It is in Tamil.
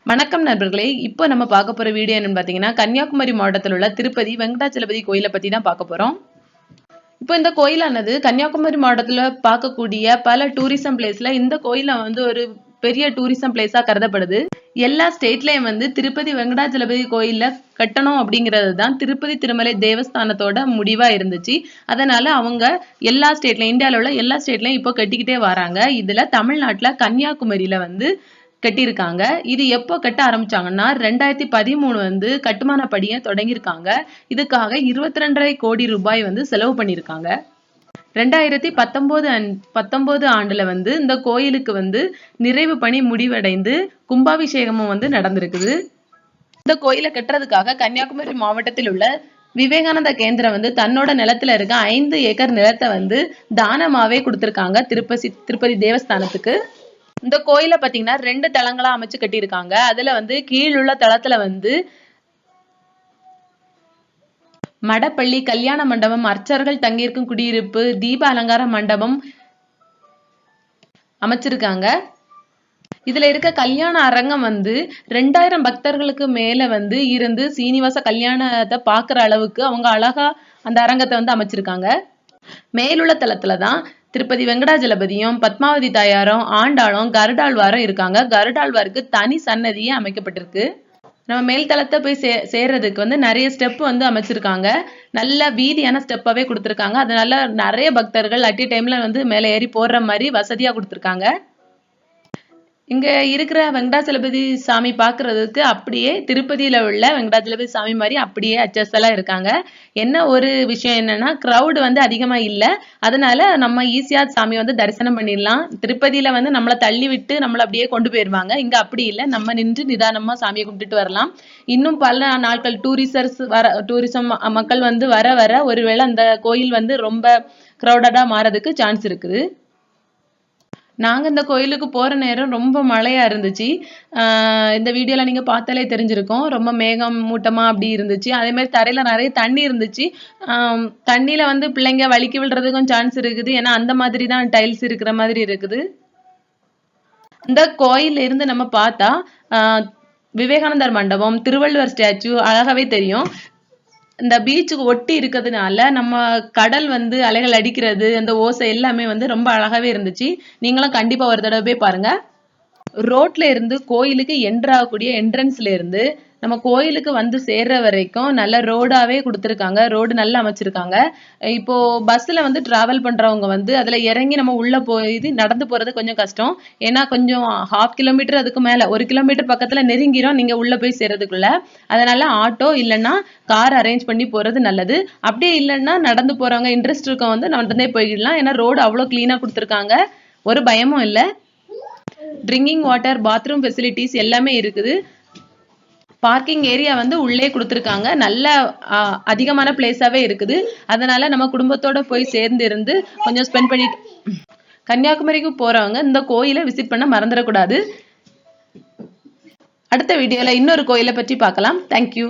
வணக்கம் நண்பர்களே. இப்போ நம்ம பார்க்க போற வீடியோ என்னன்னு பார்த்தீங்கன்னா, கன்னியாகுமரி மாவட்டத்தில் உள்ள திருப்பதி வெங்கடாச்சலபதி கோயிலை பத்தி தான் பார்க்க போறோம். இப்போ இந்த கோயிலானது கன்னியாகுமரி மாவட்டத்தில் பார்க்கக்கூடிய பல டூரிசம் பிளேஸ்ல இந்த கோயிலை ஒரு பெரிய டூரிசம் பிளேஸா கருதப்படுது. எல்லா ஸ்டேட்லயும் திருப்பதி வெங்கடாச்சலபதி கோயில்ல கட்டணும் அப்படிங்கிறது தான் திருப்பதி திருமலை தேவஸ்தானத்தோட முடிவா இருந்துச்சு. அதனால அவங்க எல்லா ஸ்டேட்ல இந்தியாவில் உள்ள எல்லா ஸ்டேட்லயும் இப்போ கட்டிக்கிட்டே வராங்க. இதுல தமிழ்நாட்டுல கன்னியாகுமரியில கட்டியிருக்காங்க. இது எப்போ கட்ட ஆரம்பிச்சாங்கன்னா 2013 கட்டுமான பணியை தொடங்கியிருக்காங்க. இதுக்காக 22.5 கோடி ரூபாய் செலவு பண்ணியிருக்காங்க. 2019 ஆண்டுல இந்த கோயிலுக்கு நிறைவு பணி முடிவடைந்து கும்பாபிஷேகமும் நடந்திருக்குது. இந்த கோயிலை கட்டுறதுக்காக கன்னியாகுமரி மாவட்டத்தில் உள்ள விவேகானந்த கேந்திரம் தன்னோட நிலத்துல இருக்க 5 ஏக்கர் நிலத்தை தானமாவே கொடுத்திருக்காங்க திருப்பதி தேவஸ்தானத்துக்கு. இந்த கோயில பாத்தீங்கன்னா 2 தளங்களா அமைச்சு கட்டியிருக்காங்க. அதுல கீழுள்ள தளத்துல மடப்பள்ளி, கல்யாண மண்டபம், அர்ச்சகர்கள் தங்கியிருக்கும் குடியிருப்பு, தீப அலங்கார மண்டபம் அமைச்சிருக்காங்க. இதுல இருக்க கல்யாண அரங்கம் 2000 பக்தர்களுக்கு மேல இருந்து சீனிவாச கல்யாணத்தை பாக்குற அளவுக்கு அவங்க அழகா அந்த அரங்கத்தை அமைச்சிருக்காங்க. மேலுள்ள தளத்துலதான் திருப்பதி வெங்கடாஜலபதியும், பத்மாவதி தாயாரும், ஆண்டாளும், கருடாழ்வாரும் இருக்காங்க. கருடாழ்வாருக்கு தனி சன்னதியே அமைக்கப்பட்டிருக்கு. நம்ம மேல் தளத்தை போய் சேர்றதுக்கு நிறைய ஸ்டெப் அமைச்சிருக்காங்க. நல்ல வீதியான ஸ்டெப்பாவே கொடுத்துருக்காங்க. அதனால நிறைய பக்தர்கள் அட் டைம்ல மேலே ஏறி போடுற மாதிரி வசதியா கொடுத்துருக்காங்க. இங்க இருக்கிற வெங்கடாச்சலபதி சாமி பாக்குறதுக்கு அப்படியே திருப்பதியில உள்ள வெங்கடாச்சலபதி சாமி மாதிரி அப்படியே அச்சஸ்தலா இருக்காங்க. என்ன ஒரு விஷயம் என்னன்னா, கிரௌடு அதிகமா இல்ல. அதனால நம்ம ஈஸியா சாமி தரிசனம் பண்ணிடலாம். திருப்பதியில நம்மளை தள்ளி விட்டு நம்மளை அப்படியே கொண்டு போயிருவாங்க. இங்க அப்படி இல்லை, நம்ம நின்று நிதானமா சாமியை கும்பிட்டுட்டு வரலாம். இன்னும் பல நாட்கள் டூரிசம் மக்கள் வர வர ஒருவேளை அந்த கோயில் ரொம்ப கிரௌடடா மாறதுக்கு சான்ஸ் இருக்குது. நாங்க இந்த கோயிலுக்கு போற நேரம் ரொம்ப மழையா இருந்துச்சு. இந்த வீடியோல நீங்க பார்த்தாலே தெரிஞ்சிருக்கும். ரொம்ப மேகம் மூட்டமா அப்படி இருந்துச்சு. அதே மாதிரி தரையில நிறைய தண்ணி இருந்துச்சு. தண்ணியில பிள்ளைங்க வலிக்கி விடுறதுக்கும் சான்ஸ் இருக்குது. ஏன்னா அந்த மாதிரி தான் டைல்ஸ் இருக்கிற மாதிரி இருக்குது. இந்த கோயில்ல இருந்து நம்ம பார்த்தா விவேகானந்தர் மண்டபம், திருவள்ளுவர் ஸ்டாச்சு அழகாவே தெரியும். இந்த பீச்சுக்கு ஒட்டி இருக்கிறதுனால நம்ம கடல் அலைகள் அடிக்கிறது, அந்த ஓசை எல்லாமே ரொம்ப அழகாவே இருந்துச்சு. நீங்களும் கண்டிப்பா ஒரு தடவை போய் பாருங்க. ரோட்ல இருந்து கோயிலுக்கு என்ட்ராகக்கூடிய என்ட்ரன்ஸ்ல இருந்து நம்ம கோயிலுக்கு சேர்ற வரைக்கும் நல்ல ரோடாவே கொடுத்துருக்காங்க. ரோடு நல்லா அமைச்சிருக்காங்க. இப்போ பஸ்ல டிராவல் பண்றவங்க அதுல இறங்கி நம்ம உள்ள போய் நடந்து போறது கொஞ்சம் கஷ்டம். ஏன்னா கொஞ்சம் 1/2 கிலோமீட்டர் அதுக்கு மேல 1 கிலோமீட்டர் பக்கத்துல நெருங்கிரும் நீங்க உள்ள போய் சேர்றதுக்குள்ள. அதனால ஆட்டோ இல்லைன்னா கார் அரேஞ்ச் பண்ணி போறது நல்லது. அப்படியே இல்லைன்னா நடந்து போறவங்க இன்ட்ரெஸ்ட் இருக்கவங்க நடந்தே போயிடலாம். ஏன்னா ரோடு அவ்வளோ கிளீனா கொடுத்துருக்காங்க. ஒரு பயமும் இல்லை. ட்ரிங்கிங் வாட்டர், பாத்ரூம் ஃபெசிலிட்டிஸ் எல்லாமே இருக்குது. பார்க்கிங் ஏரியா உள்ளே கொடுத்துருக்காங்க. நல்ல அதிகமான பிளேஸாவே இருக்குது. அதனால நம்ம குடும்பத்தோட போய் சேர்ந்து இருந்து கொஞ்சம் ஸ்பெண்ட் பண்ணிட்டு கன்னியாகுமரிக்கு போறவங்க இந்த கோயிலை விசிட் பண்ண மறந்துடக்கூடாது. அடுத்த வீடியோல இன்னொரு கோயிலை பற்றி பார்க்கலாம். தேங்க்யூ.